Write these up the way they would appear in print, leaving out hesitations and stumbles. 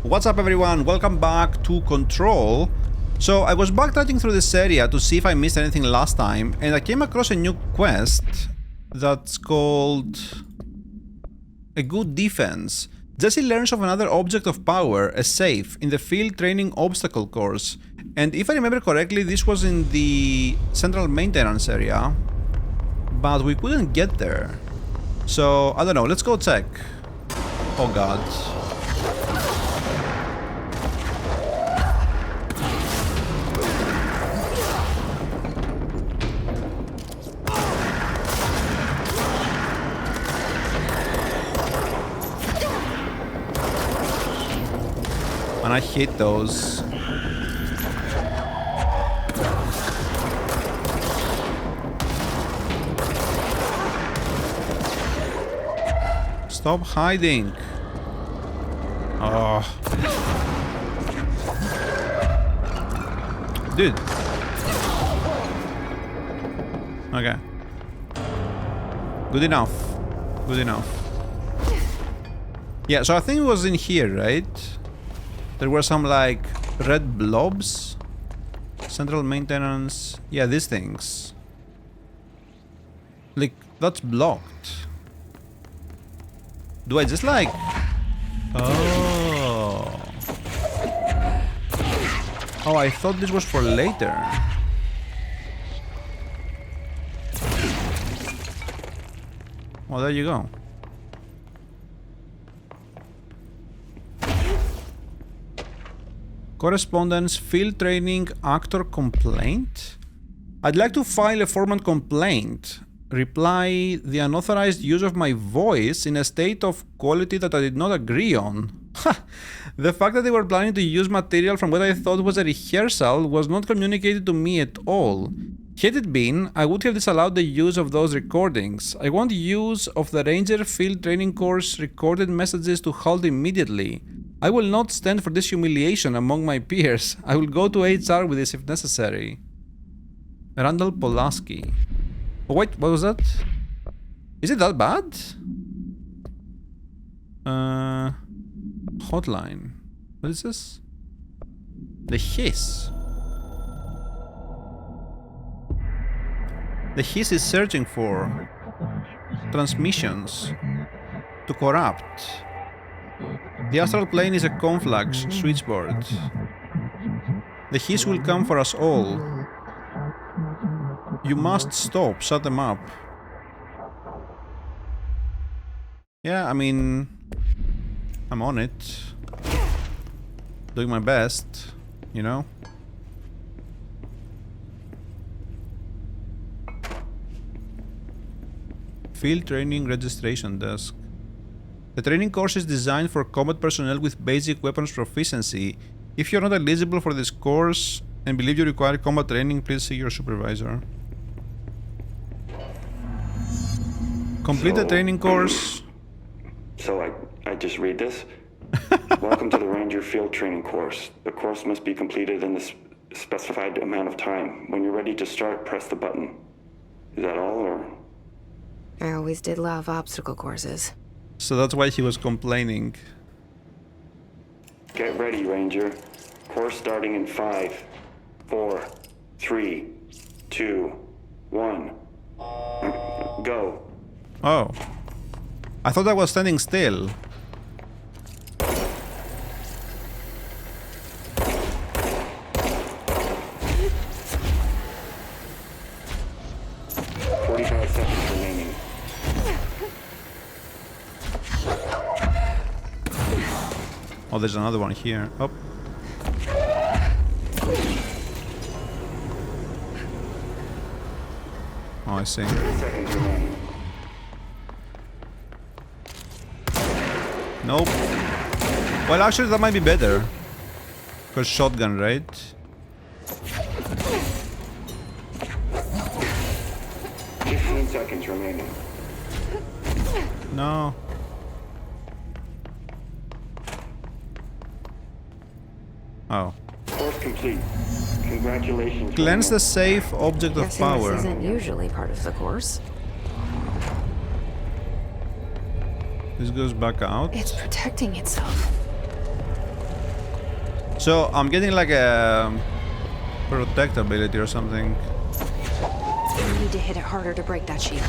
What's up everyone, welcome back to Control. So I was backtracking through this area to see if I missed anything last time, and I came across a new quest that's called A Good Defense. Jesse learns of another object of power, a safe, in the field training obstacle course. And if I remember correctly, this was in the central maintenance area, but we couldn't get there. So I don't know, let's go check. Oh god. And I hate those. Stop hiding. Oh. Dude. Okay. Good enough. Good enough. Yeah, so I think it was in here, right? There were some like red blobs. Central maintenance. Yeah, these things. Like, that's blocked. Do I just like... Oh. Oh, I thought this was for later. Well, there you go. Correspondence, field training, actor complaint. I'd like to file a formal complaint. Reply, the unauthorized use of my voice in a state of quality that I did not agree on. The fact that they were planning to use material from what I thought was a rehearsal was not communicated to me at all. Had it been, I would have disallowed the use of those recordings. I want use of the Ranger Field Training Course recorded messages to halt immediately. I will not stand for this humiliation among my peers. I will go to HR with this if necessary. Randall Polaski. Oh wait, what was that? Is it that bad? Hotline. What is this? The hiss. The hiss is searching for transmissions to corrupt. The astral plane is a conflux switchboard. The hiss will come for us all. You must stop, shut them up. Yeah, I mean, I'm on it. Doing my best, you know? Field training registration desk. The training course is designed for combat personnel with basic weapons proficiency. If you're not eligible for this course and believe you require combat training, please see your supervisor. Complete the training course. So I just read this? Welcome to the Ranger Field Training Course. The course must be completed in the specified amount of time. When you're ready to start, press the button. Is that all, or...? I always did love obstacle courses. So that's why he was complaining. Get ready, Ranger. Course starting in 5, 4, 3, 2, 1. Go. Oh. I thought I was standing still. Oh, there's another one here. Oh. Oh, I see. Nope. Well, actually, that might be better. Because shotgun, right? 15 seconds remaining. No. Oh. Course complete. Congratulations. Cleanse the safe object of Guessing power. this isn't usually part of the course. This goes back out. It's protecting itself. So I'm getting like a protect ability or something. I need to hit it harder to break that shield.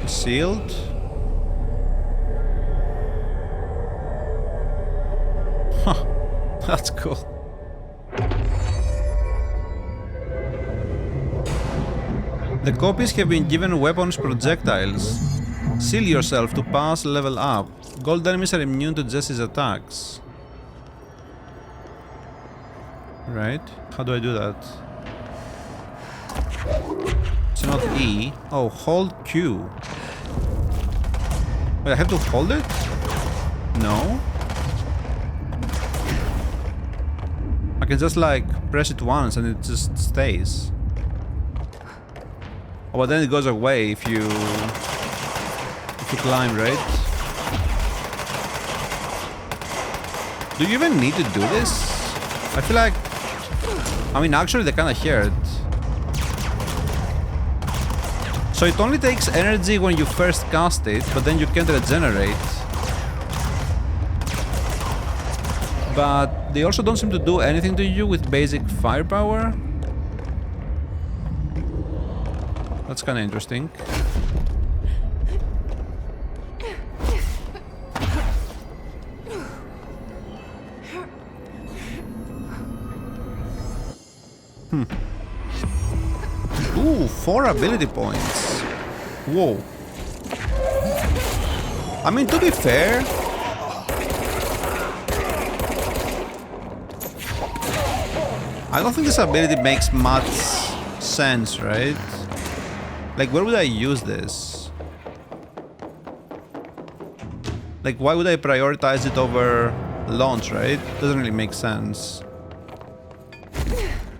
Sealed? Huh, that's cool. The copies have been given weapons projectiles. Seal yourself to pass level up. Gold enemies are immune to Jesse's attacks. Right? How do I do that? It's not E. Oh, hold Q. Wait, I have to hold it? No? I can just like press it once and it just stays. Oh, but then it goes away if you climb, right? Do you even need to do this? I feel like... I mean, actually they kinda hurt. So it only takes energy when you first cast it, but then you can't regenerate. But they also don't seem to do anything to you with basic firepower. That's kinda interesting. Ooh, 4 ability points. Whoa. I mean, to be fair, I don't think this ability makes much sense, right? Like, where would I use this? Like, why would I prioritize it over launch, right? Doesn't really make sense.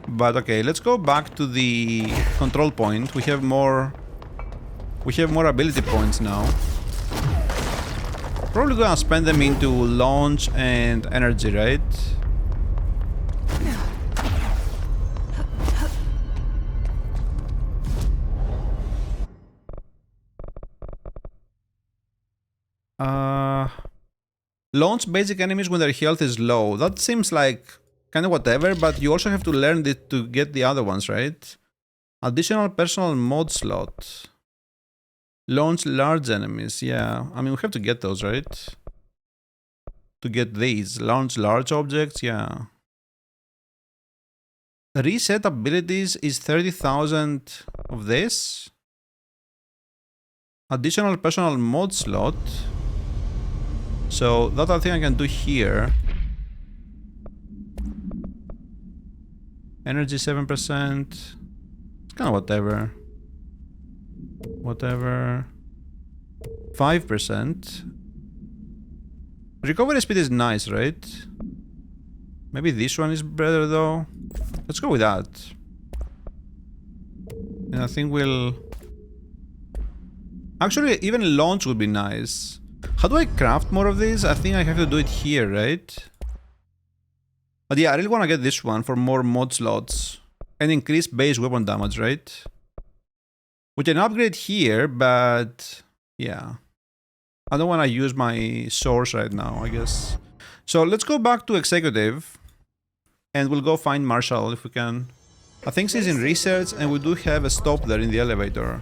But okay, let's go back to the control point. We have more ability points now. Probably gonna spend them into launch and energy, right? Launch basic enemies when their health is low. That seems like kind of whatever, but you also have to learn it to get the other ones, right? Additional personal mod slot. Launch large enemies, yeah. I mean, we have to get those, right? To get these. Launch large objects, yeah. Reset abilities is 30,000 of this. Additional personal mod slot. So that I think I can do here. Energy 7%. It's kind of whatever. Whatever. 5%. Recovery speed is nice, right? Maybe this one is better though. Let's go with that. And I think we'll... Actually, even launch would be nice. How do I craft more of these? I think I have to do it here, right? But yeah, I really want to get this one for more mod slots. And increase base weapon damage, right? We can upgrade here, but... yeah. I don't want to use my source right now, I guess. So let's go back to Executive. And we'll go find Marshall if we can. I think she's in research and we do have a stop there in the elevator.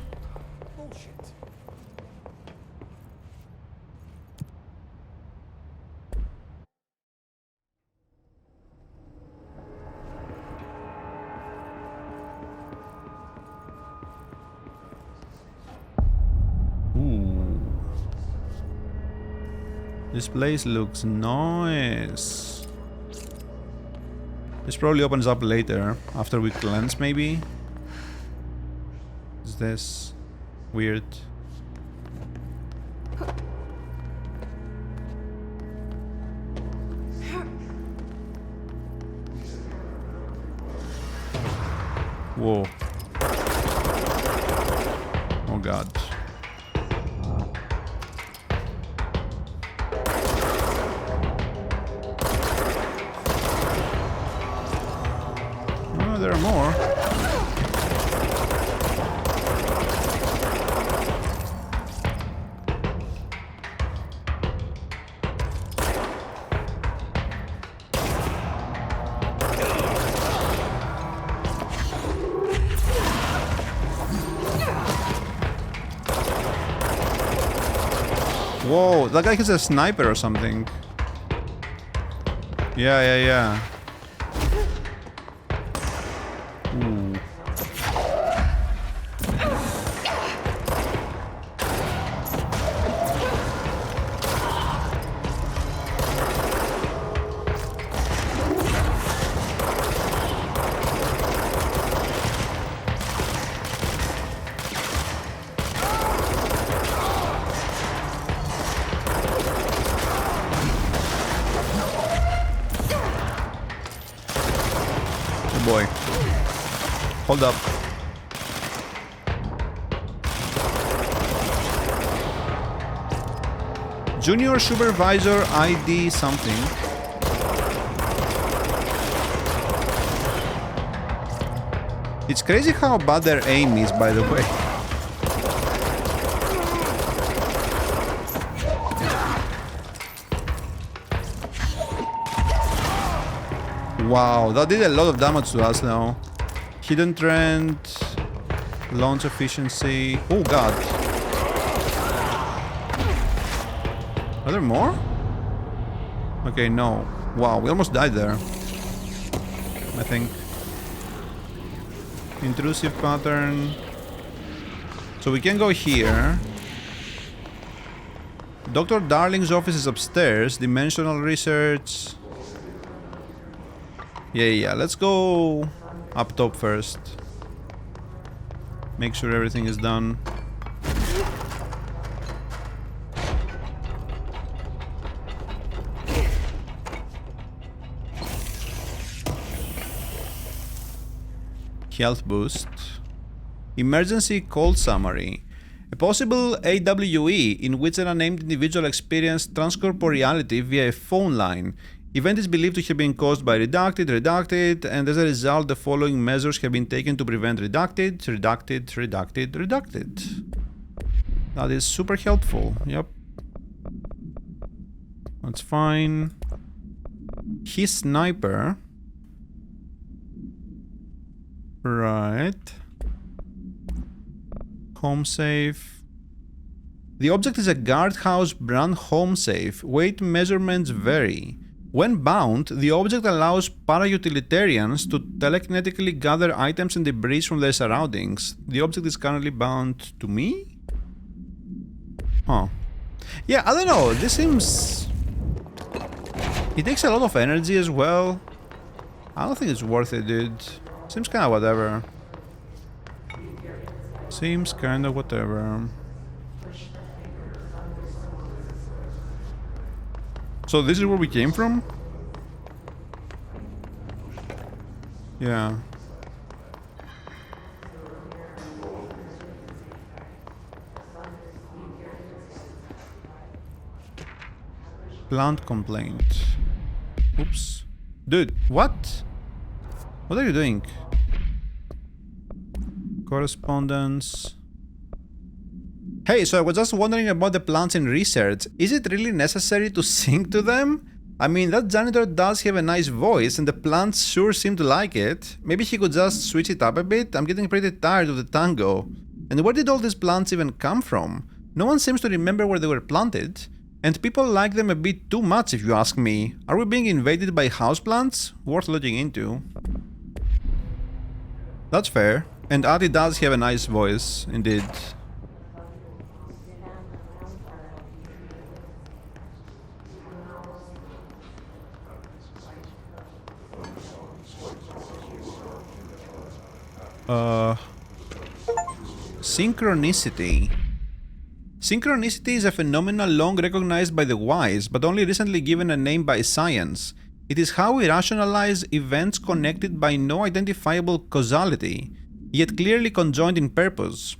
Ooh. This place looks nice. This probably opens up later, after we cleanse maybe? Is this weird? Whoa. Oh god. Oh, there are more. Whoa, that guy has a sniper or something. Yeah. Ooh. Boy. Hold up. Junior Supervisor ID something. It's crazy how bad their aim is, by the way. Wow, that did a lot of damage to us now. Hidden trend, launch efficiency. Oh god. Are there more? Okay, no. Wow, we almost died there. I think. Intrusive pattern. So we can go here. Dr. Darling's office is upstairs. Dimensional research. Yeah, let's go up top first. Make sure everything is done. Health boost. Emergency call summary. A possible AWE in which an unnamed individual experienced transcorporeality via a phone line. Event is believed to have been caused by redacted, and as a result the following measures have been taken to prevent redacted. That is super helpful, yep. That's fine. His sniper. Right. Home safe. The object is a guardhouse brand home safe. Weight measurements vary. When bound, the object allows para-utilitarians to telekinetically gather items and debris from their surroundings. The object is currently bound to me? Huh. Yeah, I don't know, this seems... It takes a lot of energy as well. I don't think it's worth it, dude. Seems kinda whatever. Seems kinda whatever. So this is where we came from? Yeah. Plant complaint. Oops. Dude, what? What are you doing? Correspondence. Hey, so I was just wondering about the plants in research. Is it really necessary to sing to them? I mean, that janitor does have a nice voice and the plants sure seem to like it. Maybe he could just switch it up a bit? I'm getting pretty tired of the tango. And where did all these plants even come from? No one seems to remember where they were planted. And people like them a bit too much if you ask me. Are we being invaded by houseplants? Worth looking into. That's fair. And Adi does have a nice voice, indeed. Synchronicity. Synchronicity is a phenomenon long recognized by the wise, but only recently given a name by science. It is how we rationalize events connected by no identifiable causality, yet clearly conjoined in purpose.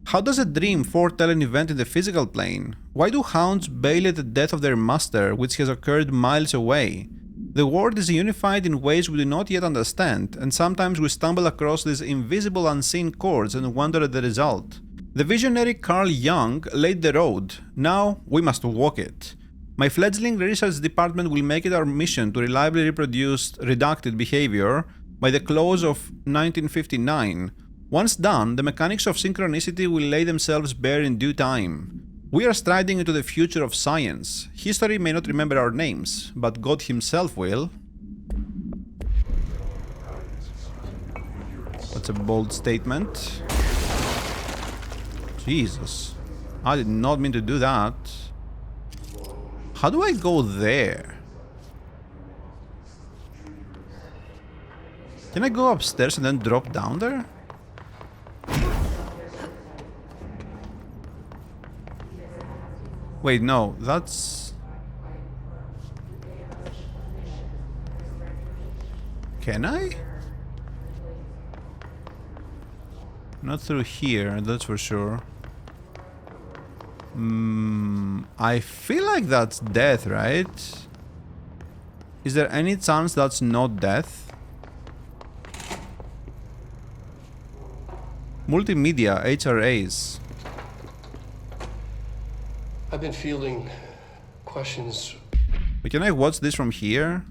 How does a dream foretell an event in the physical plane? Why do hounds bail at the death of their master, which has occurred miles away? The world is unified in ways we do not yet understand, and sometimes we stumble across these invisible unseen chords and wonder at the result. The visionary Carl Jung laid the road. Now we must walk it. My fledgling research department will make it our mission to reliably reproduce redacted behavior by the close of 1959. Once done, the mechanics of synchronicity will lay themselves bare in due time. We are striding into the future of science. History may not remember our names, but God himself will. That's a bold statement. Jesus. I did not mean to do that. How do I go there? Can I go upstairs and then drop down there? Wait, no, that's... Can I? Not through here, that's for sure. I feel like that's death, right? Is there any chance that's not death? Multimedia, HRAs. I've been fielding questions. But can I watch this from here?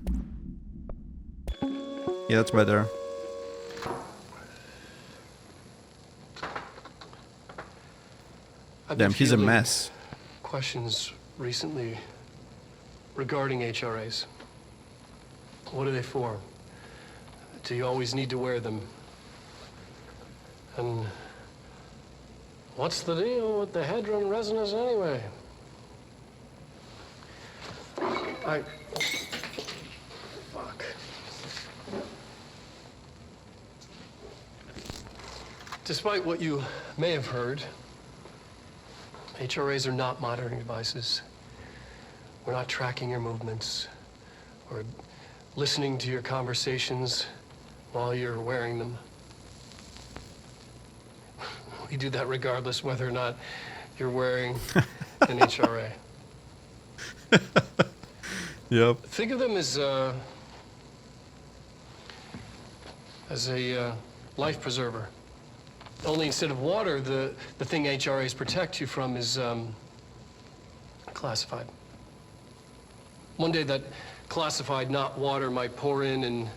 Yeah, that's better. Damn, he's a mess. Questions recently regarding HRAs. What are they for? Do you always need to wear them? And what's the deal with the hedron resonance anyway? Fuck. Despite what you may have heard, HRAs are not monitoring devices. We're not tracking your movements or listening to your conversations while you're wearing them. We do that regardless whether or not you're wearing an HRA. Yep. Think of them as a life preserver. Only instead of water, the thing HRAs protect you from is classified. One day that classified, not water, might pour in, and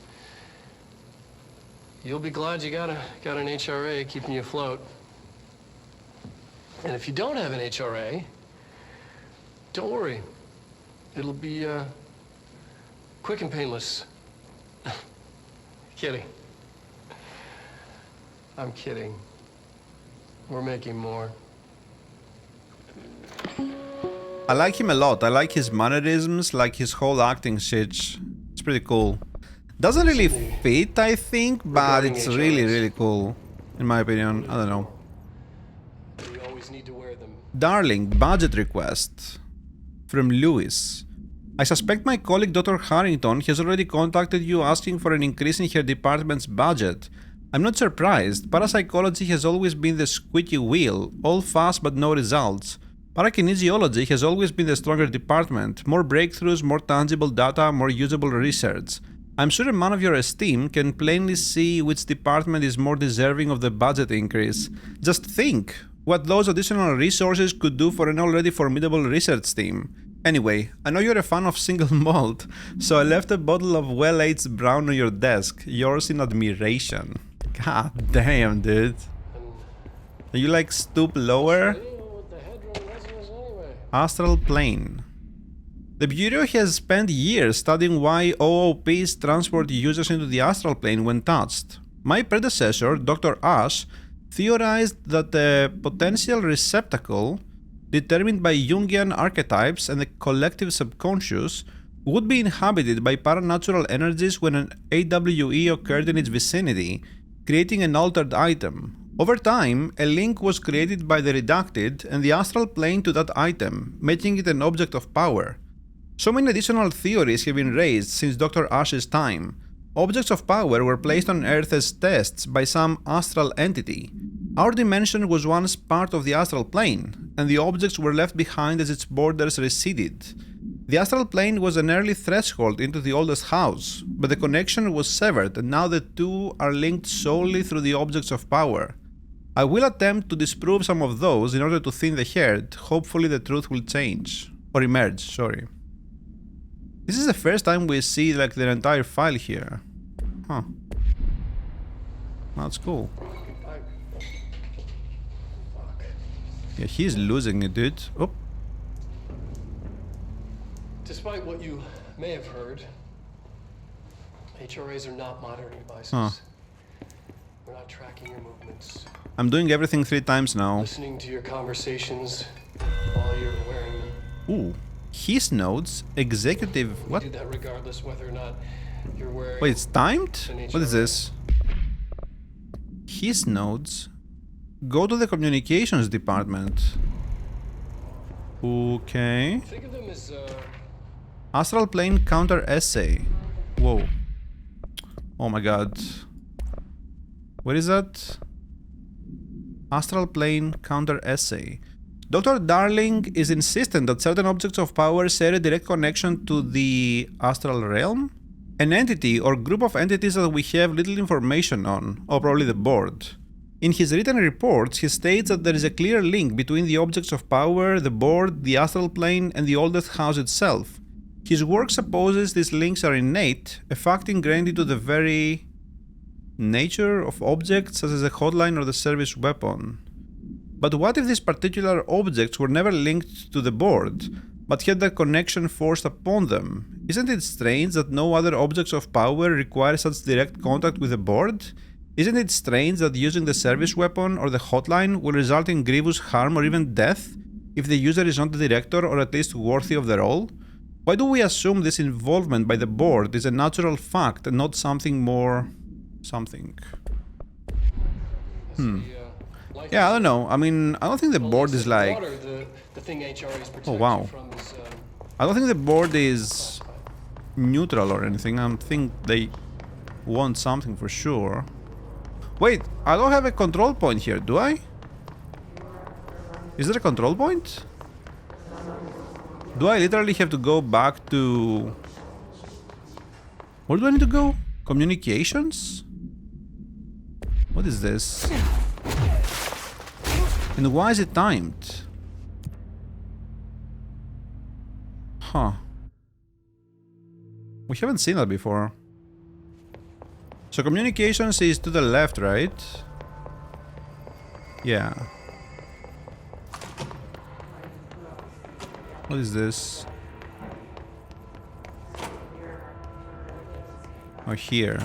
you'll be glad you got an HRA keeping you afloat. And if you don't have an HRA, don't worry. It'll be quick and painless. Kidding. I'm kidding. We're making more. I like him a lot. I like his mannerisms, like his whole acting shit. It's pretty cool. Doesn't really fit, I think, but it's really, really cool. In my opinion. I don't know. We always need to wear them. Darling, budget request. From Lewis. I suspect my colleague Dr. Harrington has already contacted you asking for an increase in her department's budget. I'm not surprised. Parapsychology has always been the squeaky wheel, all fuss but no results. Parakinesiology has always been the stronger department, more breakthroughs, more tangible data, more usable research. I'm sure a man of your esteem can plainly see which department is more deserving of the budget increase. Just think what those additional resources could do for an already formidable research team. Anyway, I know you're a fan of single malt, so I left a bottle of well-aged brown on your desk, yours in admiration. God damn, dude. Are you like stoop lower? Astral plane. The Bureau has spent years studying why OOPs transport users into the astral plane when touched. My predecessor, Dr. Ash, theorized that a potential receptacle, determined by Jungian archetypes and the collective subconscious, would be inhabited by paranatural energies when an AWE occurred in its vicinity, creating an altered item. Over time, a link was created by the redacted and the astral plane to that item, making it an object of power. So many additional theories have been raised since Dr. Ash's time. Objects of power were placed on Earth as tests by some astral entity. Our dimension was once part of the astral plane, and the objects were left behind as its borders receded. The astral plane was an early threshold into the oldest house, but the connection was severed and now the two are linked solely through the objects of power. I will attempt to disprove some of those in order to thin the herd. Hopefully the truth will change. Or emerge, sorry. This is the first time we see like their entire file here. Huh. That's cool. Yeah, he's losing it, dude. Oh. Despite what you may have heard, HRAs are not monitoring devices. Huh. We're not tracking your movements. I'm doing everything 3 times now. Listening to your conversations while you're wearing them. Ooh. His nodes, executive. What? We do that regardless whether or not you're wearing. Wait, it's timed? an What is HRA. this? His nodes. Go to the communications department. Okay. Think of them as Astral plane counter essay. Whoa. Oh my god. Where is that? Astral plane counter essay. Dr. Darling is insistent that certain objects of power share a direct connection to the astral realm, an entity or group of entities that we have little information on, or probably the board. In his written reports, he states that there is a clear link between the objects of power, the board, the astral plane, and the oldest house itself. His work supposes these links are innate, a fact ingrained into the very nature of objects such as a hotline or the service weapon. But what if these particular objects were never linked to the board, but had their connection forced upon them? Isn't it strange that no other objects of power require such direct contact with the board? Isn't it strange that using the service weapon or the hotline will result in grievous harm or even death if the user is not the director or at least worthy of the role? Why do we assume this involvement by the board is a natural fact and not something more... something? Yeah, I don't know. I mean, I don't think the board is like... Oh, wow. I don't think the board is neutral or anything. I think they want something for sure. Wait, I don't have a control point here, do I? Is there a control point? Do I literally have to go back to... Where do I need to go? Communications? What is this? And why is it timed? Huh. We haven't seen that before. So communications is to the left, right? Yeah. What is this? Oh, here.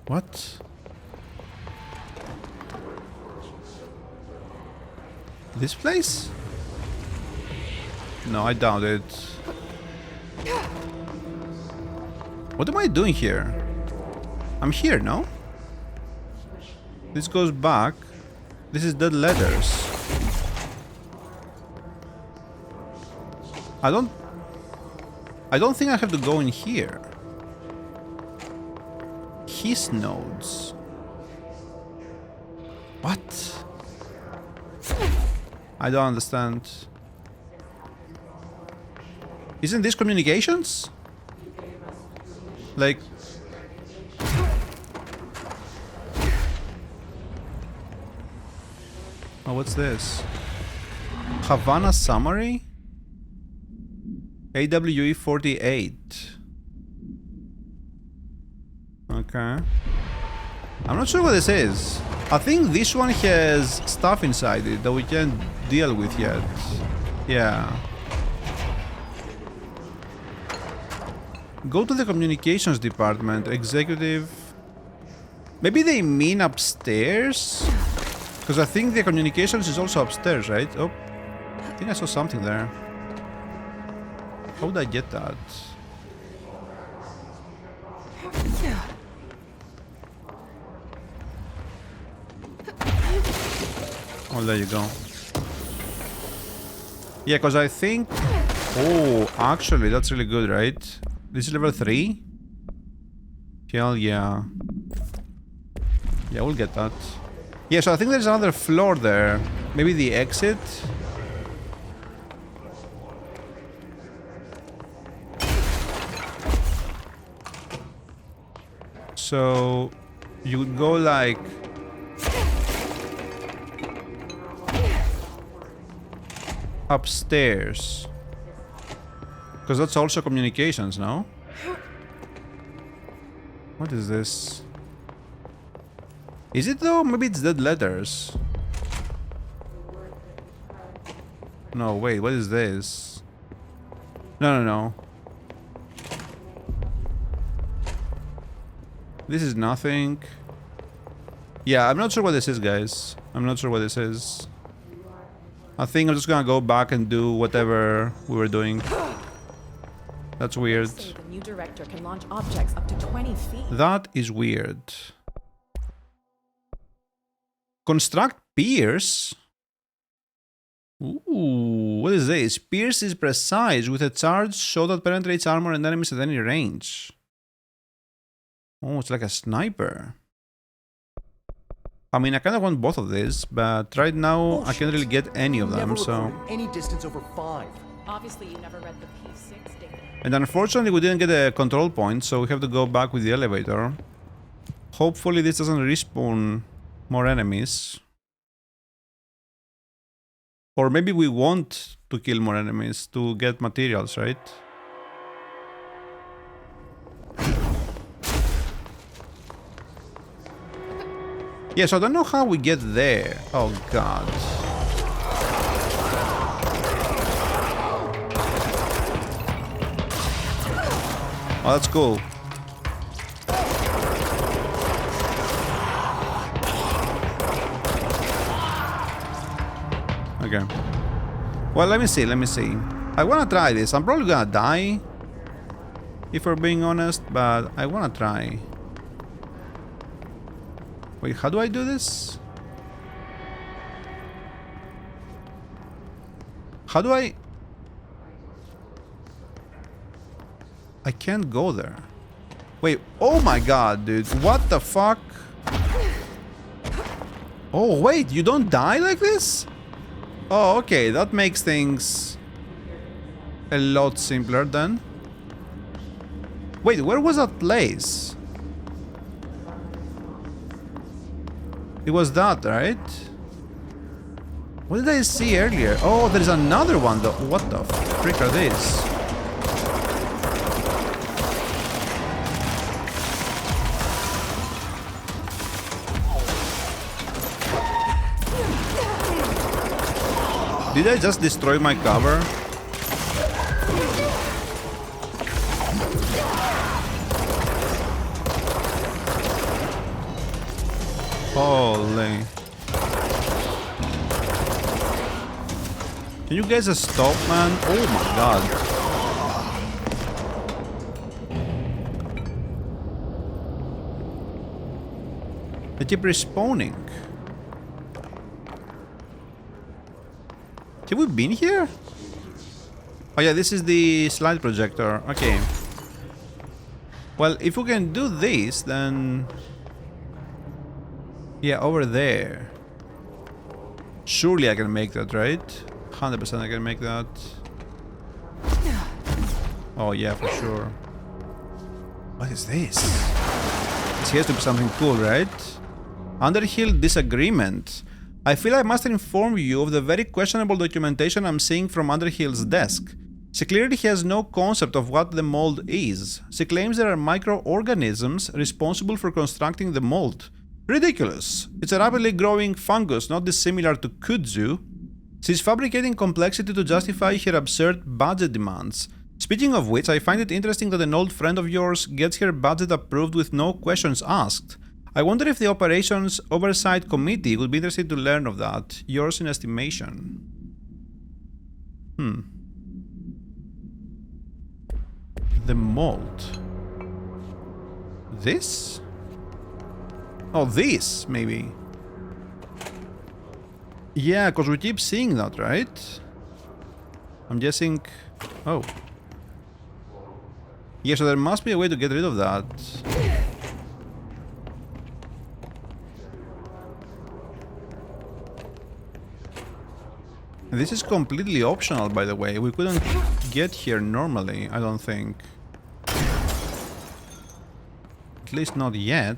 What? This place? No, I doubt it. What am I doing here? I'm here, no? This goes back. This is dead letters. I don't think I have to go in here. His nodes. What? I don't understand. Isn't this communications? Like... Oh, what's this? Havana summary? AWE 48. Okay. I'm not sure what this is. I think this one has stuff inside it that we can't deal with yet. Yeah. Go to the communications department, executive. Maybe they mean upstairs? Because I think the communications is also upstairs, right? Oh, I think I saw something there. How would I get that? Oh, there you go. Yeah, because I think... Oh, actually, that's really good, right? This is level 3? Hell yeah. Yeah, we'll get that. Yeah, so I think there's another floor there. Maybe the exit? So... You would go like... upstairs. Because that's also communications, no? What is this? Is it though? Maybe it's dead letters. No, wait, what is this? No. This is nothing. Yeah, I'm not sure what this is, guys. I'm not sure what this is. I think I'm just gonna go back and do whatever we were doing. That's weird. The new director can launch objects up to 20 feet. That is weird. Construct piers? Ooh, what is this? Pierce is precise with a charge shot that penetrates armor and enemies at any range. Oh, it's like a sniper. I mean, I kind of want both of these, but right now I can't really get any of them, so... Any distance over 5. Obviously, you never read the P6 data. And unfortunately, we didn't get a control point, so we have to go back with the elevator. Hopefully this doesn't respawn more enemies. Or maybe we want to kill more enemies to get materials, right? Yeah, so I don't know how we get there. Oh god. Oh, that's cool. Okay. Well, let me see. I wanna try this. I'm probably gonna die, if we're being honest, but I wanna try. Wait, how do I do this? How do I can't go there. Wait, oh my god, dude. What the fuck? Oh, wait, you don't die like this? Oh, okay, that makes things a lot simpler then. Wait, where was that place? It was that, right? What did I see earlier? Oh, there's another one though. What the frick are these? Did I just destroy my cover? Holy. Can you guys just stop, man? Oh my god. They keep respawning. Have we been here? Oh yeah, this is the slide projector. Okay. Well, if we can do this, then... Yeah, over there. Surely I can make that, right? 100% I can make that. Oh yeah, for sure. What is this? This has to be something cool, right? Underhill disagreement. I feel I must inform you of the very questionable documentation I'm seeing from Underhill's desk. She clearly has no concept of what the mold is. She claims there are microorganisms responsible for constructing the mold. Ridiculous. It's a rapidly growing fungus not dissimilar to kudzu. She's fabricating complexity to justify her absurd budget demands. Speaking of which, I find it interesting that an old friend of yours gets her budget approved with no questions asked. I wonder if the Operations Oversight Committee would be interested to learn of that. Yours in estimation. The mold. This? Oh, this, maybe. Yeah, because we keep seeing that, right? I'm guessing... Oh. Yeah, so there must be a way to get rid of that. This is completely optional, by the way. We couldn't get here normally, I don't think. At least not yet.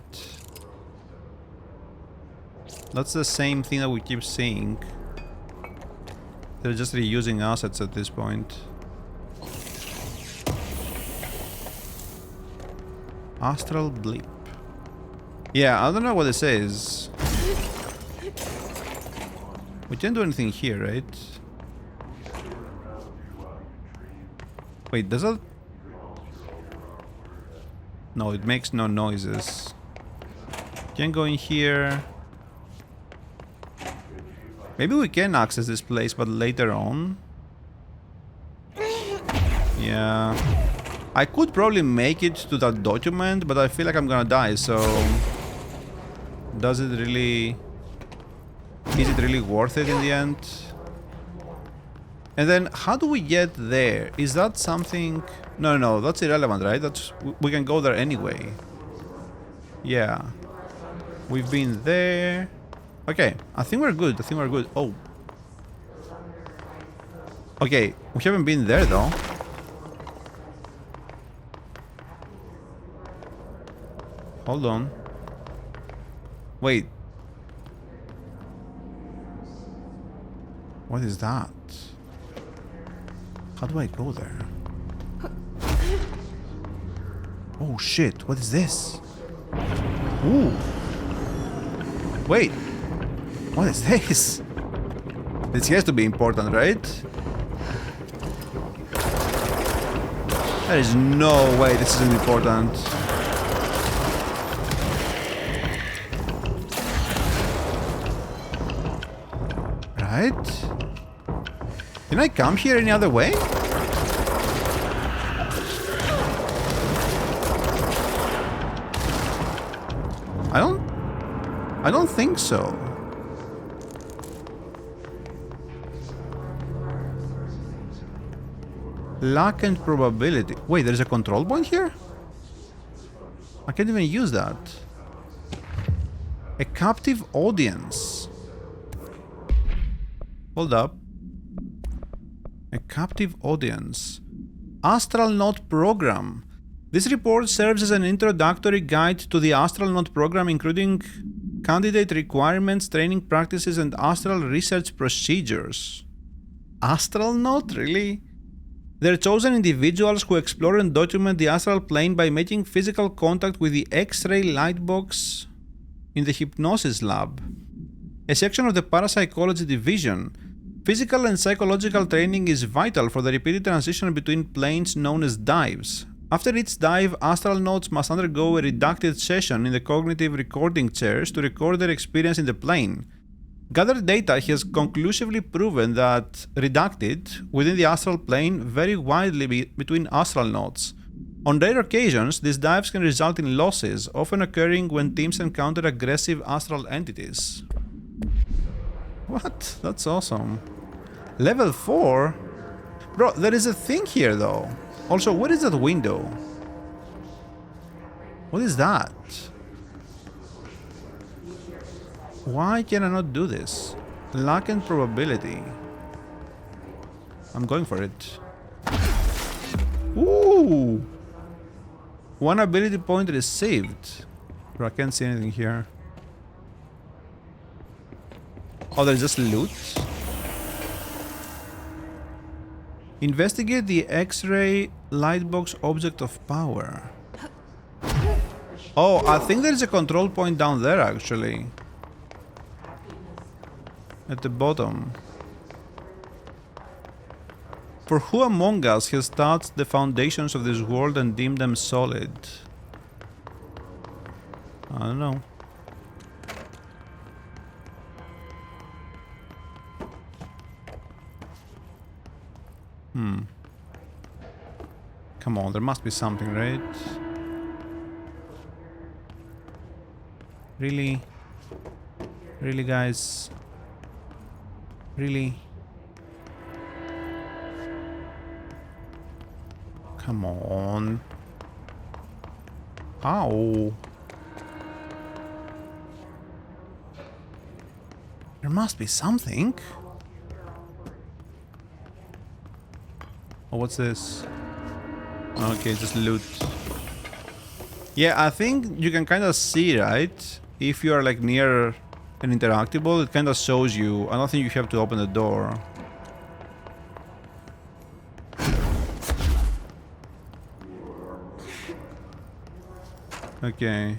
That's the same thing that we keep seeing. They're just reusing assets at this point. Astral blip. Yeah, I don't know what it says. We can't do anything here, right? Wait, does that... No, it makes no noises. Can't go in here. Maybe we can access this place, but later on. Yeah. I could probably make it to that document, but I feel like I'm gonna die, so... Does it really... Is it really worth it in the end? And then, how do we get there? Is that something... No, that's irrelevant, right? That's... We can go there anyway. Yeah. We've been there... Okay, I think we're good, Oh. Okay, we haven't been there though. Hold on. Wait. What is that? How do I go there? Oh shit, what is this? Ooh. Wait. What is this? This has to be important, right? There is no way this isn't important. Right? Can I come here any other way? I don't think so. Luck and probability. Wait, there's a control point here? I can't even use that. A captive audience. Hold up. A captive audience. Astral Note program. This report serves as an introductory guide to the Astral Note program, including candidate requirements, training practices, and astral research procedures. Astral Note? Really? They're chosen individuals who explore and document the astral plane by making physical contact with the X-ray light box in the hypnosis lab. A section of the Parapsychology Division. Physical and psychological training is vital for the repeated transition between planes known as dives. After each dive, astral notes must undergo a redacted session in the cognitive recording chairs to record their experience in the plane. Gathered data has conclusively proven that redacted within the astral plane vary widely between astral notes. On rare occasions, these dives can result in losses, often occurring when teams encounter aggressive astral entities. What? That's awesome. Level 4? Bro, there is a thing here though. Also, what is that window? What is that? Why can I not do this? Luck and probability. I'm going for it. Ooh! One ability point received. Bro, I can't see anything here. Oh, there's just loot? Investigate the X-ray lightbox object of power. Oh, I think there's a control point down there actually. At the bottom. For who among us has touched the foundations of this world and deemed them solid? I don't know. Come on, there must be something, right? Really? Really, guys? Really? Come on. How? There must be something. Oh, what's this? Okay, just loot. Yeah, I think you can kind of see, right? If you are like near an interactable, it kind of shows you. I don't think you have to open the door. Okay.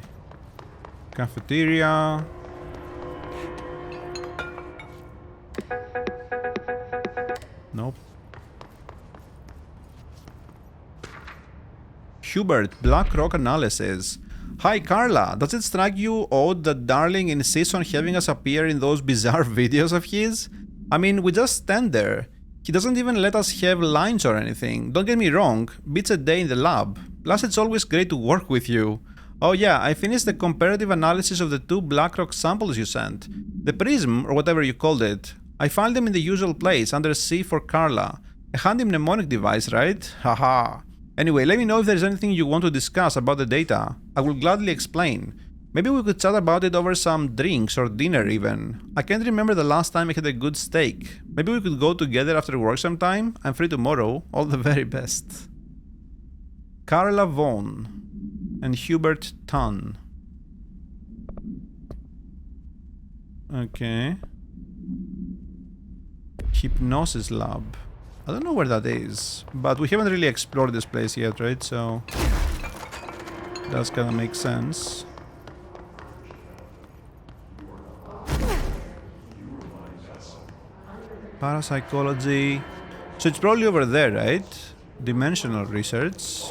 Cafeteria. Nope. Hubert, Black Rock Analysis. Hi Carla, does it strike you odd that Darling insists on having us appear in those bizarre videos of his? I mean, we just stand there. He doesn't even let us have lines or anything. Don't get me wrong, beats a day in the lab. Plus it's always great to work with you. Oh yeah, I finished the comparative analysis of the 2 Blackrock samples you sent. The Prism, or whatever you called it. I filed them in the usual place, under C for Carla. A handy mnemonic device, right? Haha. Anyway, let me know if there's anything you want to discuss about the data. I will gladly explain. Maybe we could chat about it over some drinks or dinner even. I can't remember the last time I had a good steak. Maybe we could go together after work sometime? I'm free tomorrow. All the very best. Carla Vaughan and Hubert Tunn. Okay. Hypnosis Lab. I don't know where that is, but we haven't really explored this place yet, right? So that's gonna make sense. Parapsychology. So it's probably over there, right? Dimensional research.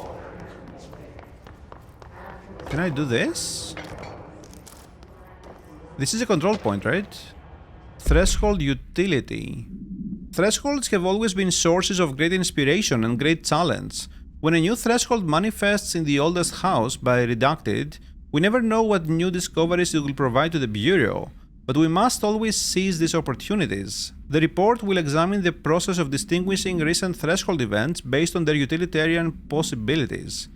Can I do this? This is a control point, right? Threshold utility. Thresholds have always been sources of great inspiration and great challenge. When a new threshold manifests in the oldest house by Redacted, we never know what new discoveries it will provide to the Bureau, but we must always seize these opportunities. The report will examine the process of distinguishing recent threshold events based on their utilitarian possibilities.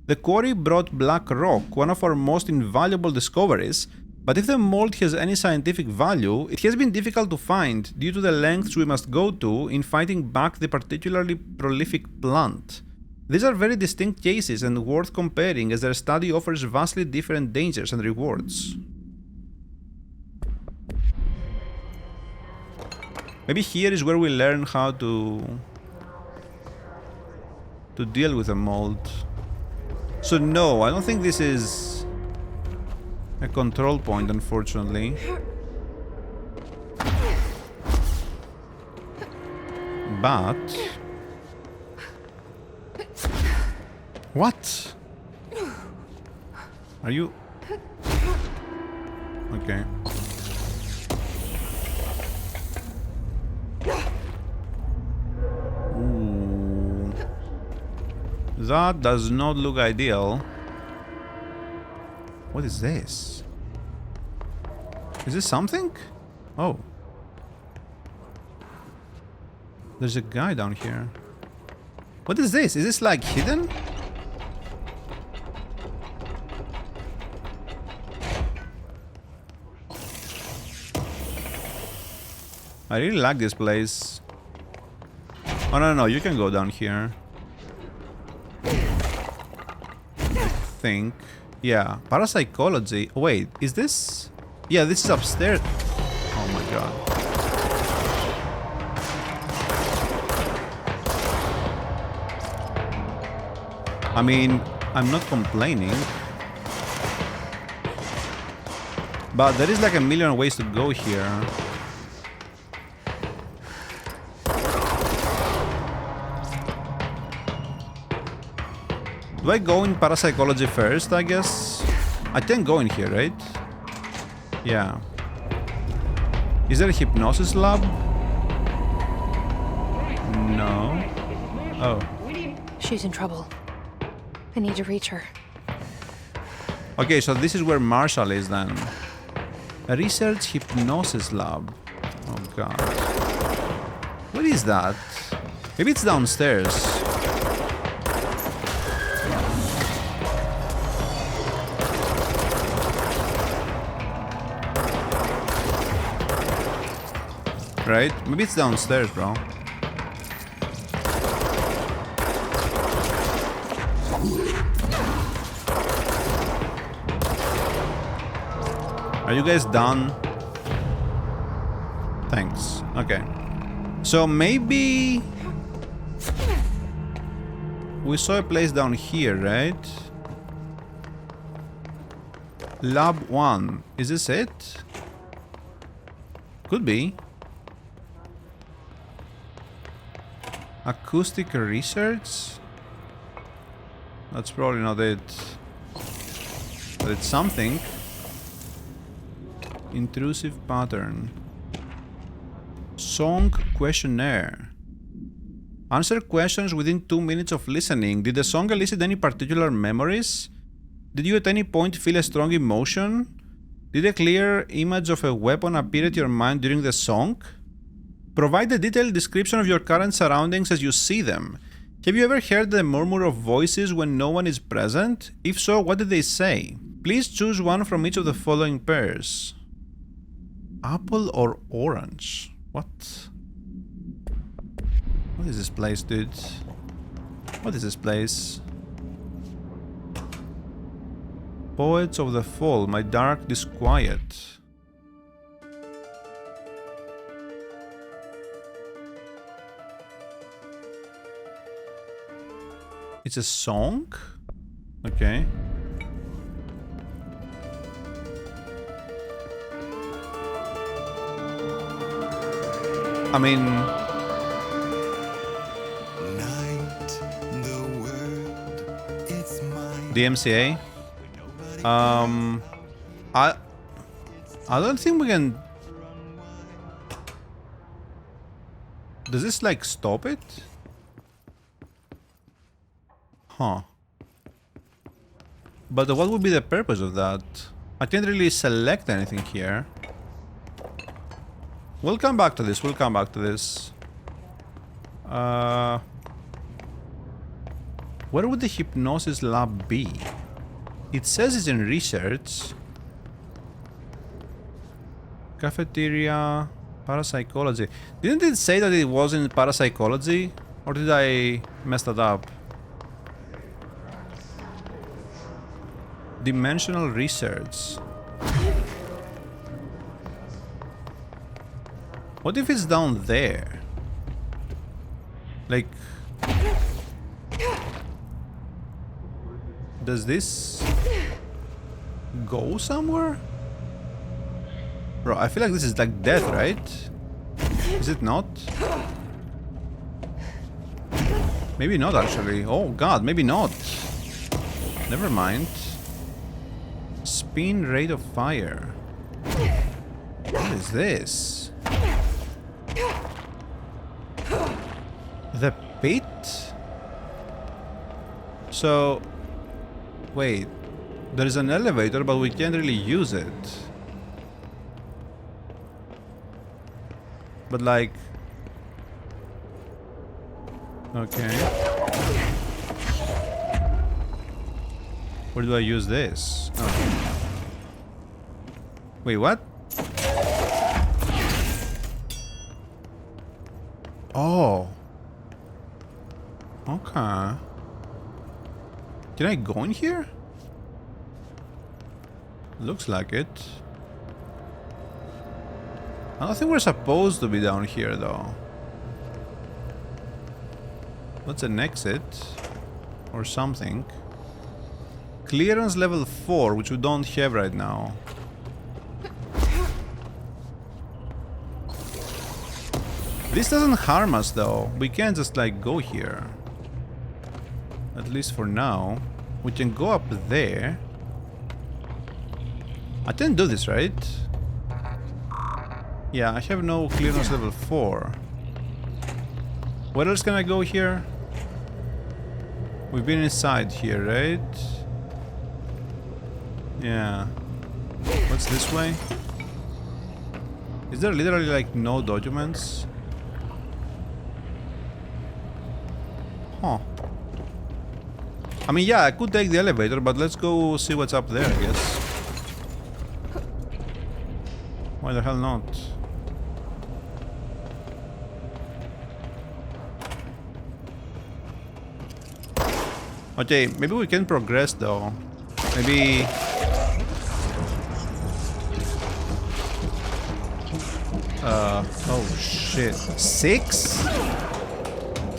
The quarry brought Black Rock, one of our most invaluable discoveries, but if the mold has any scientific value, it has been difficult to find due to the lengths we must go to in fighting back the particularly prolific plant. These are very distinct cases and worth comparing as their study offers vastly different dangers and rewards. Maybe here is where we learn how to deal with a mold. So no, I don't think this is a control point, unfortunately. But... What? Are you... Okay. Ooh. That does not look ideal. What is this? Is this something? Oh. There's a guy down here. What is this? Is this like hidden? I really like this place. Oh no, you can go down here. I think. Yeah, parapsychology. Wait, is this? Yeah, this is upstairs. Oh my god. I mean, I'm not complaining. But there is like a million ways to go here. Do I go in parapsychology first, I guess? I can go in here, right? Yeah. Is there a hypnosis lab? No. Oh. She's in trouble. I need to reach her. Okay, so this is where Marshall is then. A research hypnosis lab. Oh god. What is that? Maybe it's downstairs. Right? Maybe it's downstairs, bro. Are you guys done? Thanks. Okay. So maybe... we saw a place down here, right? Lab 1. Is this it? Could be. Acoustic research? That's probably not it. But it's something. Intrusive pattern. Song questionnaire. Answer questions within 2 minutes of listening. Did the song elicit any particular memories? Did you at any point feel a strong emotion? Did a clear image of a weapon appear at your mind during the song? Provide a detailed description of your current surroundings as you see them. Have you ever heard the murmur of voices when no one is present? If so, what did they say? Please choose one from each of the following pairs. Apple or orange? What? What is this place, dude? What is this place? Poets of the Fall, my dark disquiet. It's a song? Okay. I mean... DMCA? I don't think we can... Does this like stop it? Huh. But what would be the purpose of that? I can't really select anything here. We'll come back to this, we'll come back to this. Where would the hypnosis lab be? It says it's in research. Cafeteria, parapsychology. Didn't it say that it was in parapsychology? Or did I mess that up? Dimensional research. What if it's down there? Like... Does this... go somewhere? Bro, I feel like this is like death, right? Is it not? Maybe not actually. Oh god, maybe not. Never mind. Spin rate of fire. What is this? The pit? So... Wait. There is an elevator, but we can't really use it. But like... Okay. Where do I use this? Oh. Wait, what? Oh. Okay. Can I go in here? Looks like it. I don't think we're supposed to be down here though. What's an exit? Or something. Clearance level 4, which we don't have right now. This doesn't harm us though. We can't just like go here. At least for now. We can go up there. I didn't do this, right? Yeah, I have no clearance level 4. Where else can I go here? We've been inside here, right? Yeah. What's this way? Is there literally like no documents? Huh. I mean, yeah, I could take the elevator, but let's go see what's up there, I guess. Why the hell not? Okay, maybe we can progress though. Maybe... oh shit. 6?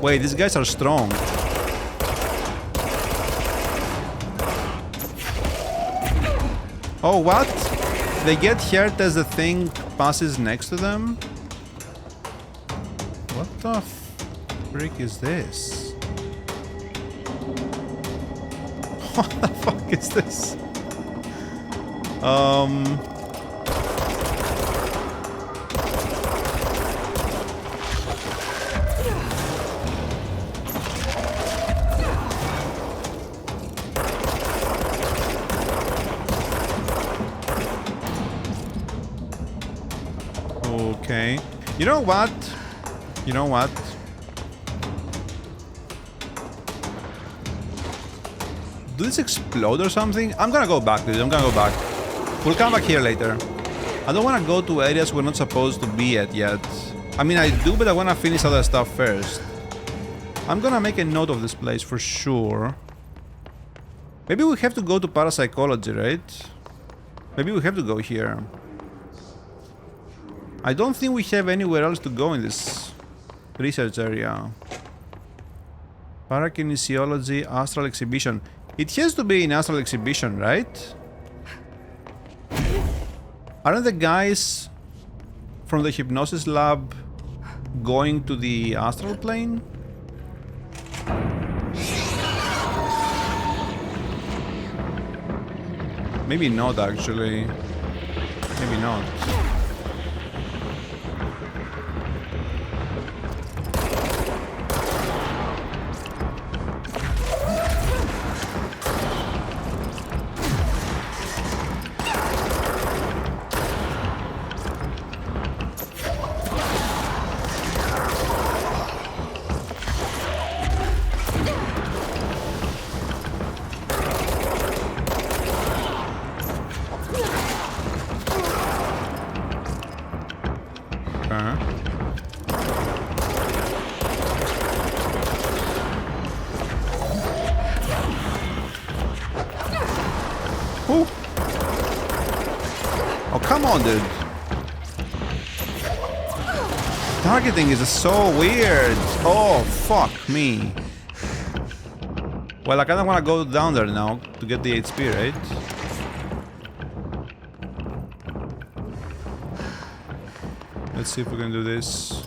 Wait, these guys are strong. Oh, what? They get hurt as the thing passes next to them? What the freak is this? What the fuck is this? Okay. You know what? You know what? Do this explode or something? I'm gonna go back to this. I'm gonna go back. We'll come back here later. I don't wanna go to areas we're not supposed to be at yet. I mean, I do, but I wanna finish other stuff first. I'm gonna make a note of this place for sure. Maybe we have to go to parapsychology, right? Maybe we have to go here. I don't think we have anywhere else to go in this research area. Parakinesiology, astral exhibition. It has to be in astral exhibition, right? Aren't the guys from the hypnosis lab going to the astral plane? Maybe not, actually. Maybe not. Oh, come on, dude. Targeting is so weird. Oh, fuck me. Well, I kinda wanna go down there now to get the HP, right? Let's see if we can do this.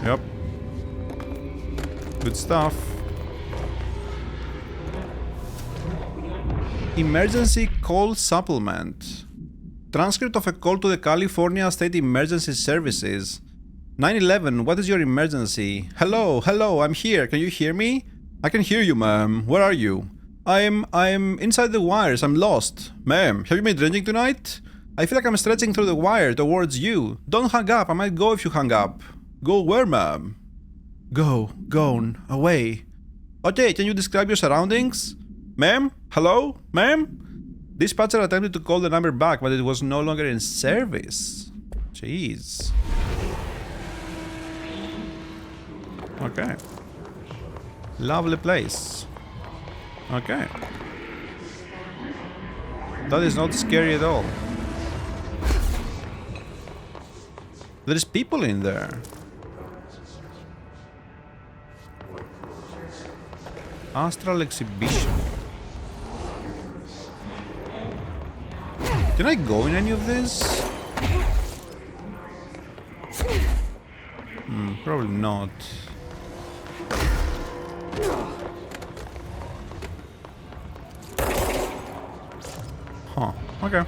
Yep. Good stuff. Emergency call supplement. Transcript of a call to the California State Emergency Services. 911, what is your emergency? Hello, hello, I'm here. Can you hear me? I can hear you, ma'am. Where are you? I'm inside the wires. I'm lost. Ma'am, have you been drinking tonight? I feel like I'm stretching through the wire towards you. Don't hang up. I might go if you hang up. Go where, ma'am? Go. Gone. Away. Okay, can you describe your surroundings? Ma'am? Hello? Ma'am? Dispatcher attempted to call the number back, but it was no longer in service. Jeez. Okay. Lovely place. Okay. That is not scary at all. There's people in there. Astral exhibition. Can I go in any of this? Probably not. Huh. Okay.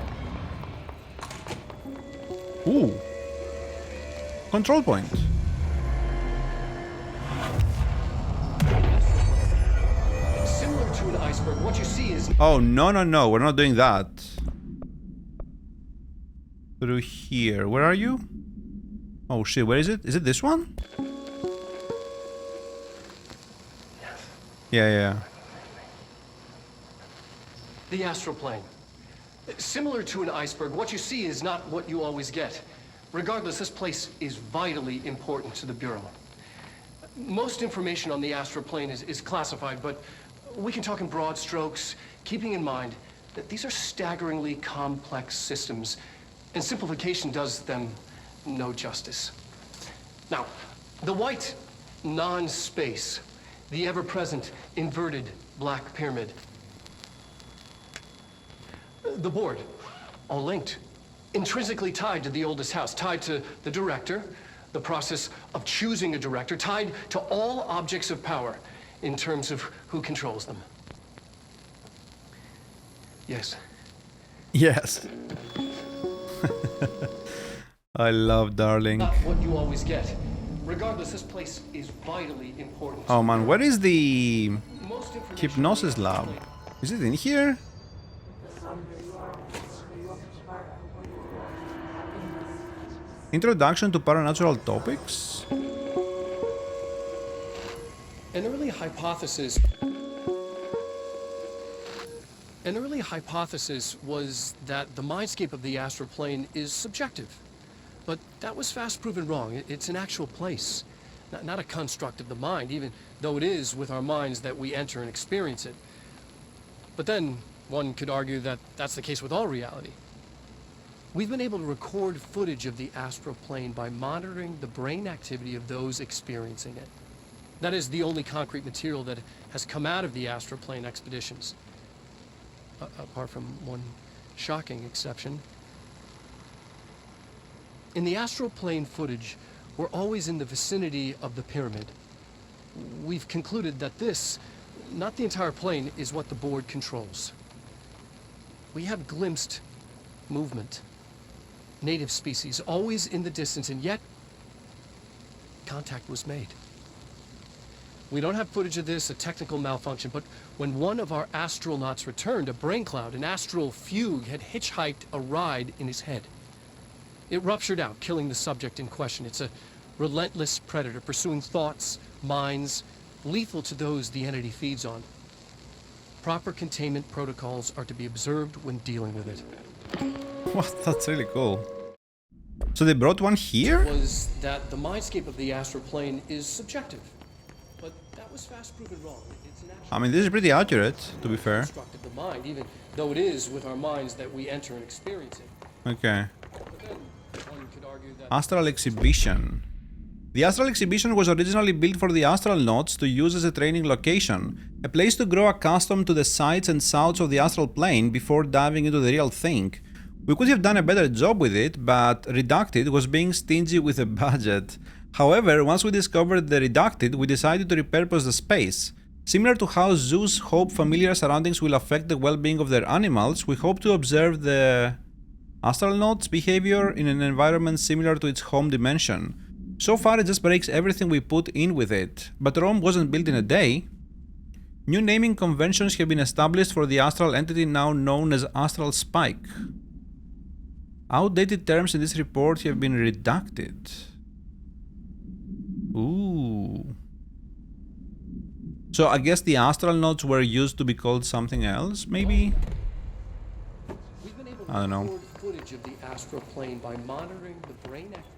Ooh. Control point. Similar to an iceberg, what you see is... Oh, no, no, no. We're not doing that. Through here. Where are you? Oh, shit. Where is it? Is it this one? Yeah, yeah. The astral plane. Similar to an iceberg, what you see is not what you always get. Regardless, this place is vitally important to the Bureau. Most information on the astral plane is classified, but we can talk in broad strokes, keeping in mind that these are staggeringly complex systems, and simplification does them no justice. Now, the white non-space, the ever-present inverted black pyramid. The board, all linked, intrinsically tied to the oldest house, tied to the director, the process of choosing a director, tied to all objects of power in terms of who controls them. Yes. Yes. I love Darling. Not what you always get. Regardless, this place is vitally important. Oh man, where is the Most information hypnosis lab? Is it in here? Introduction to Paranatural Topics? An early hypothesis was that the mindscape of the astral plane is subjective. But that was fast proven wrong. It's an actual place, not a construct of the mind, even though it is with our minds that we enter and experience it. But then one could argue that that's the case with all reality. We've been able to record footage of the astral plane by monitoring the brain activity of those experiencing it. That is the only concrete material that has come out of the astral plane expeditions. Apart from one shocking exception. In the astral plane footage, we're always in the vicinity of the pyramid. We've concluded that this, not the entire plane, is what the board controls. We have glimpsed movement, native species, always in the distance, and yet contact was made. We don't have footage of this, a technical malfunction, but when one of our astronauts returned, a brain cloud, an astral fugue, had hitchhiked a ride in his head. It ruptured out, killing the subject in question. It's a relentless predator, pursuing thoughts, minds, lethal to those the entity feeds on. Proper containment protocols are to be observed when dealing with it. What? That's really cool. So they brought one here? Was that the mindscape of the astral plane is subjective. But that was fast proven wrong. It's an actual I mean, this is pretty accurate, to be fair. construct of the mind, even though it is with our minds that we enter and experience it. Okay. But then one could argue that Astral Exhibition. The Astral Exhibition was originally built for the astronauts to use as a training location, a place to grow accustomed to the sights and sounds of the astral plane before diving into the real thing. We could have done a better job with it, but Redacted was being stingy with the budget. However, once we discovered the Redacted, we decided to repurpose the space. Similar to how zoos hope familiar surroundings will affect the well-being of their animals, we hope to observe the astronauts' behavior in an environment similar to its home dimension. So far, it just breaks everything we put in with it, but Rome wasn't built in a day. New naming conventions have been established for the astral entity now known as Astral Spike. Outdated terms in this report have been redacted. Ooh. So I guess the astronauts were used to be called something else, maybe? we've been able to I don't know. record footage of the astral plane by monitoring the brain activity.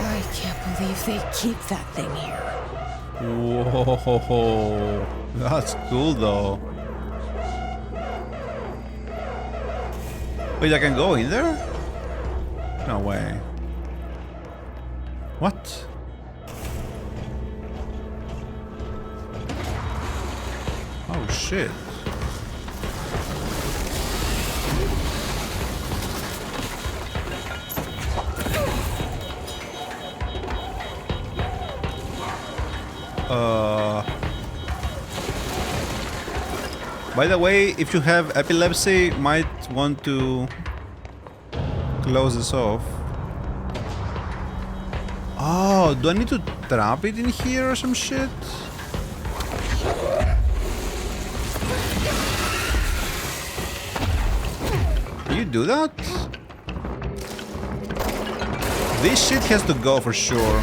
I can't believe they keep that thing here. Whoa, that's cool though. Wait, I can go in there? No way. What? Oh shit. By the way, if you have epilepsy, might want to close this off. Oh, do I need to trap it in here or some shit? Can you do that? This shit has to go for sure.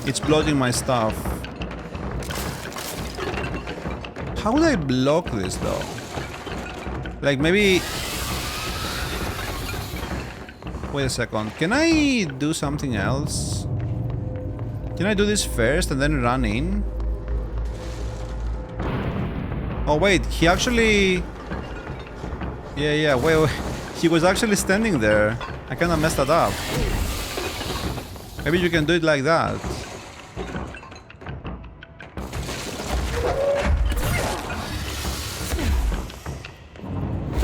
It's blocking my stuff. How would I block this though? Like maybe... Wait a second. Can I do something else? Can I do this first and then run in? Oh wait, he actually... Yeah, wait. He was actually standing there. I kinda messed that up. Maybe you can do it like that.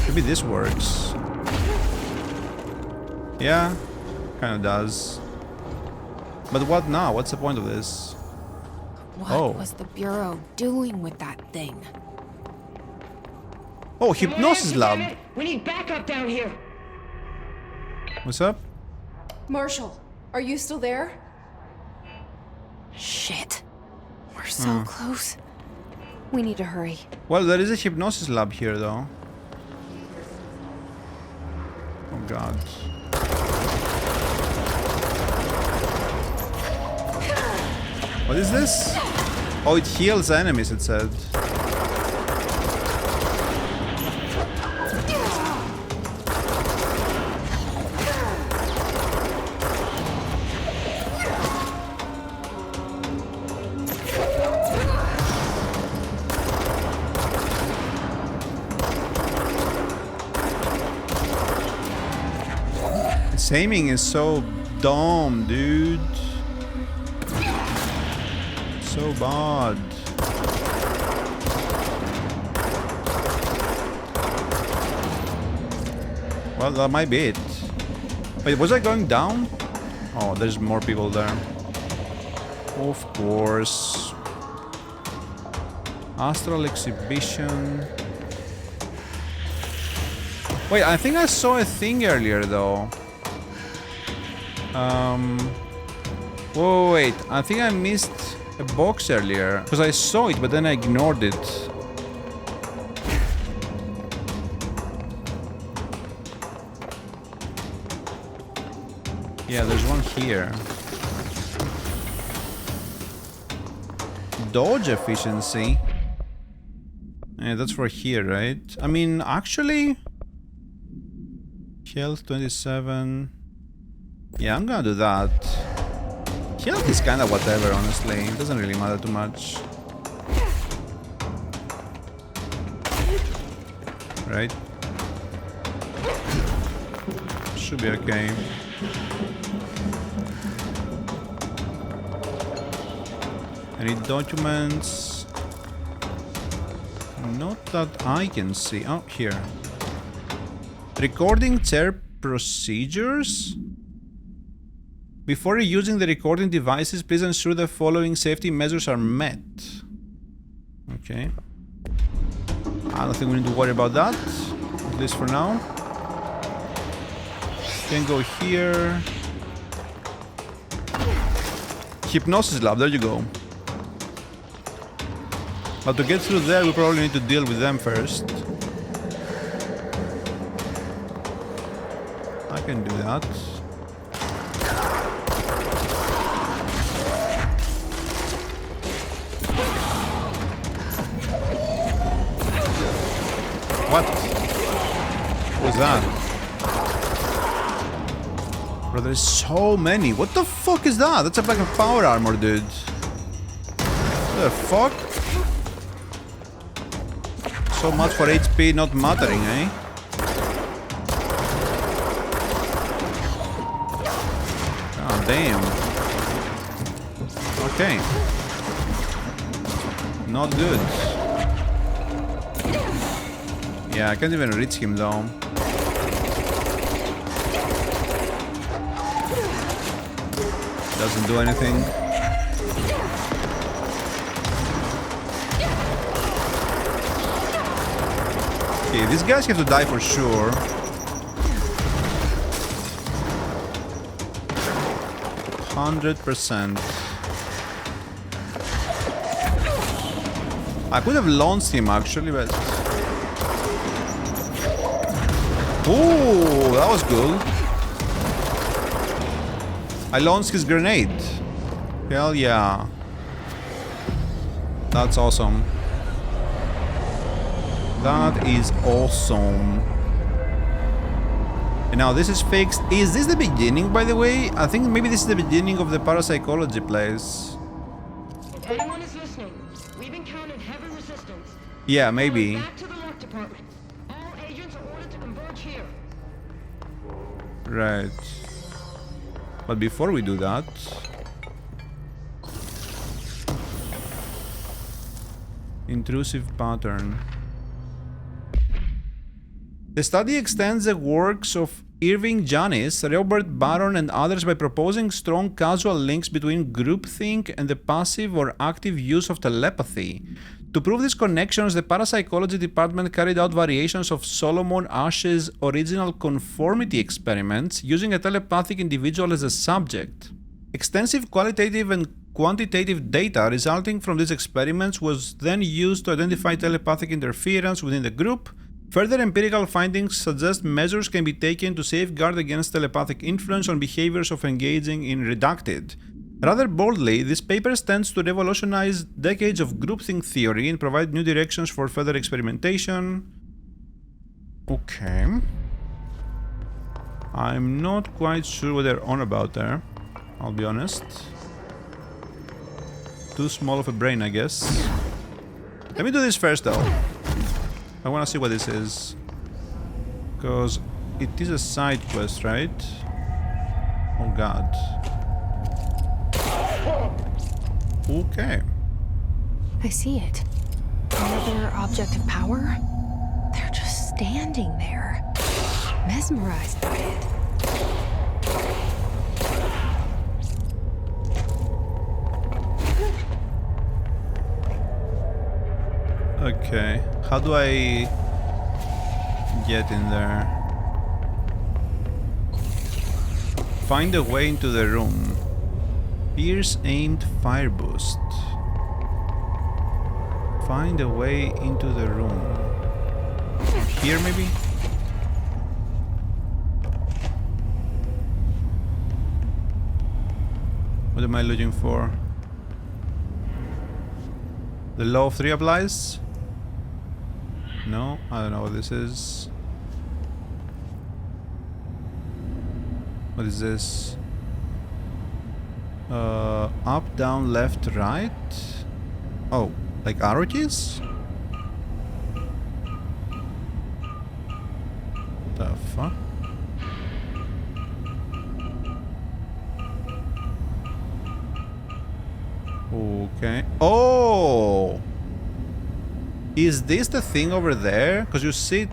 Maybe this works. Yeah, kind of does. But what now? What's the point of this? What was the Bureau doing with that thing? Oh, hypnosis lab. We need backup down here. What's up? Marshall, are you still there? Shit. We're so close. We need to hurry. Well, there is a hypnosis lab here, though. Oh god. What is this? Oh, it heals enemies, it said. Its aiming is so dumb, dude. So bad. Well, that might be it. Wait, was I going down? Oh, there's more people there. Of course. Astral exhibition. Wait, I think I saw a thing earlier, though. Whoa, wait. I think I missed a box earlier. Because I saw it, but then I ignored it. Yeah, there's one here. Dodge efficiency. Yeah, that's for here, right? I mean, actually... Health 27... Yeah, I'm gonna do that. Health is kinda whatever, honestly. It doesn't really matter too much. Right? Should be okay. Any documents? Not that I can see. Oh, here. Recording chair procedures? Before using the recording devices, please ensure the following safety measures are met. Okay. I don't think we need to worry about that. At least for now. Can go here. Hypnosis lab, there you go. But to get through there, we probably need to deal with them first. I can do that. What? What was that? Bro, there's so many. What the fuck is that? That's a like a power armor, dude. What the fuck? So much for HP not mattering, eh? God damn. Okay. Not good. Yeah, I can't even reach him though. Doesn't do anything. Okay, these guys have to die for sure. %. I could have launched him actually, but... Ooh, that was good. I launched his grenade. Hell yeah. That's awesome. That is awesome. And now this is fixed. Is this the beginning, by the way? I think maybe this is the beginning of the parapsychology place. If anyone is listening, we've encountered heavy resistance. Yeah, maybe. Back to the lock department. All agents are ordered to converge here. Right. But before we do that... Intrusive pattern. The study extends the works of Irving Janis, Robert Barron and others by proposing strong causal links between groupthink and the passive or active use of telepathy. To prove these connections, the Parapsychology department carried out variations of Solomon Asch's original conformity experiments using a telepathic individual as a subject. Extensive qualitative and quantitative data resulting from these experiments was then used to identify telepathic interference within the group. Further empirical findings suggest measures can be taken to safeguard against telepathic influence on behaviors of engaging in redacted. Rather boldly, this paper stands to revolutionize decades of groupthink theory and provide new directions for further experimentation. Okay. I'm not quite sure what they're on about there, I'll be honest. Too small of a brain, I guess. Let me do this first, though. I want to see what this is. Because it is a side quest, right? Oh god. Okay. I see it. Another object of power? They're just standing there, mesmerized by it. Okay. How do I get in there? Find a way into the room. Pierce aimed fire boost. Find a way into the room. Here, maybe? What am I looking for? The law of 3 applies? No, I don't know what this is. What is this? Up, down, left, right? Oh, like arrow keys? The fuck? Okay. Oh! Is this the thing over there? Because you sit...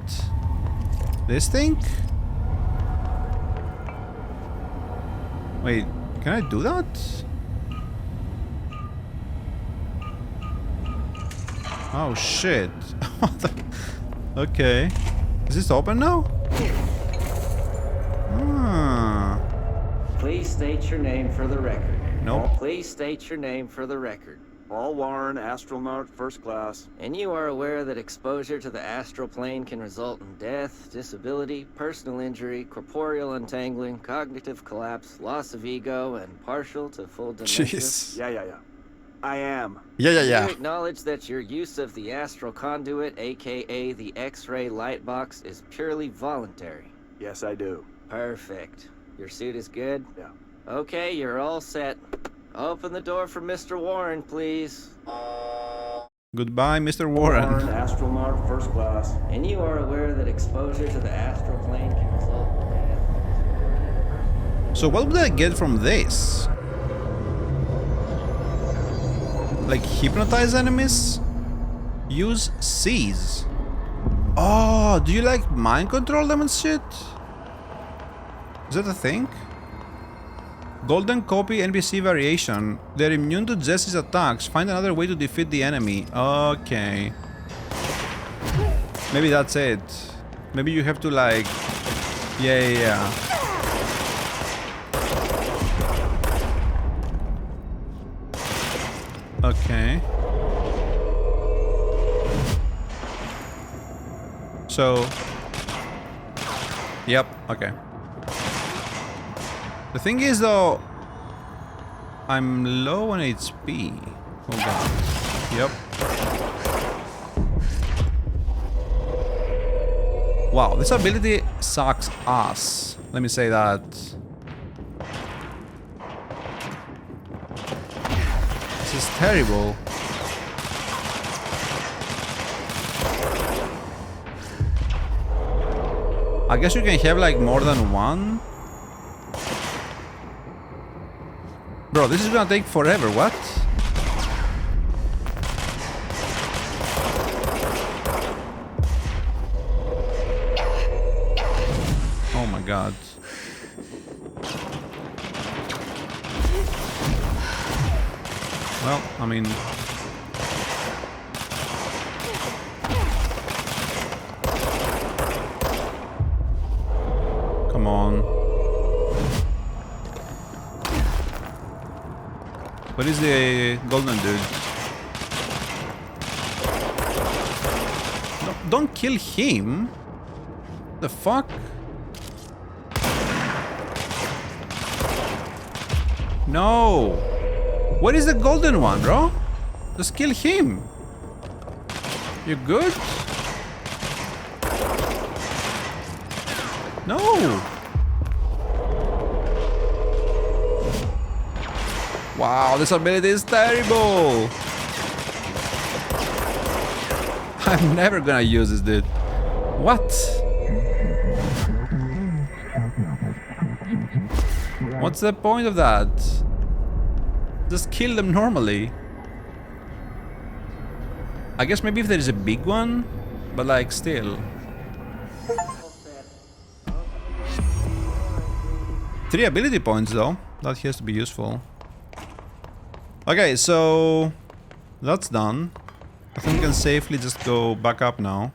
This thing? Wait, can I do that? Oh shit. Okay. Is this open now? Ah. Please state your name for the record. Nope. Please state your name for the record. Paul Warren, astronaut, first class. And you are aware that exposure to the astral plane can result in death, disability, personal injury, corporeal untangling, cognitive collapse, loss of ego, and partial to full dementia? Jeez. Yeah. I am. Yeah. You acknowledge that your use of the astral conduit, aka the X-ray light box, is purely voluntary? Yes, I do. Perfect. Your suit is good? Yeah. Okay, you're all set. Open the door for Mr. Warren, please. Goodbye, Mr. Warren. Warren, astronaut, first class. And you are aware that exposure to the astral plane can result in death. So what would I get from this? Like hypnotize enemies? Use seize. Oh, do you like mind control them and shit? Is that a thing? Golden copy NPC variation. They're immune to Jesse's attacks. Find another way to defeat the enemy. Okay. Maybe that's it. Maybe you have to like... Yeah. Okay. So... Yep, okay. The thing is though, I'm low on HP. Oh god. Yep. Wow, this ability sucks ass. Let me say that. This is terrible. I guess you can have like more than one. Bro, this is gonna take forever, what? Oh my god. Well, I mean... Come on. What is the golden dude? No, don't kill him! The fuck? No! What is the golden one, bro? Just kill him! You good? No! Wow, this ability is terrible! I'm never gonna use this, dude. What? What's the point of that? Just kill them normally. I guess maybe if there is a big one, but like still. 3 ability points though. That has to be useful. Okay, so that's done. I think we can safely just go back up now.